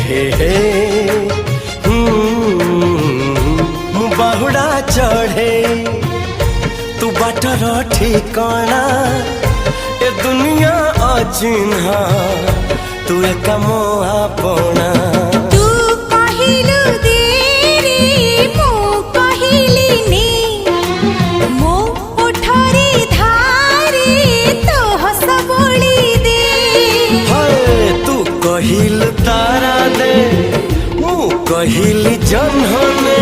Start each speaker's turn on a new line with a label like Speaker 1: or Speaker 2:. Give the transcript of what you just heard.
Speaker 1: हे बाहुड़ा चढ़े तू बाटर ठिकाना ए दुनिया अचिन्हा तू एक मोआ पोना कहिल तारा दे मु कहिल जन्हने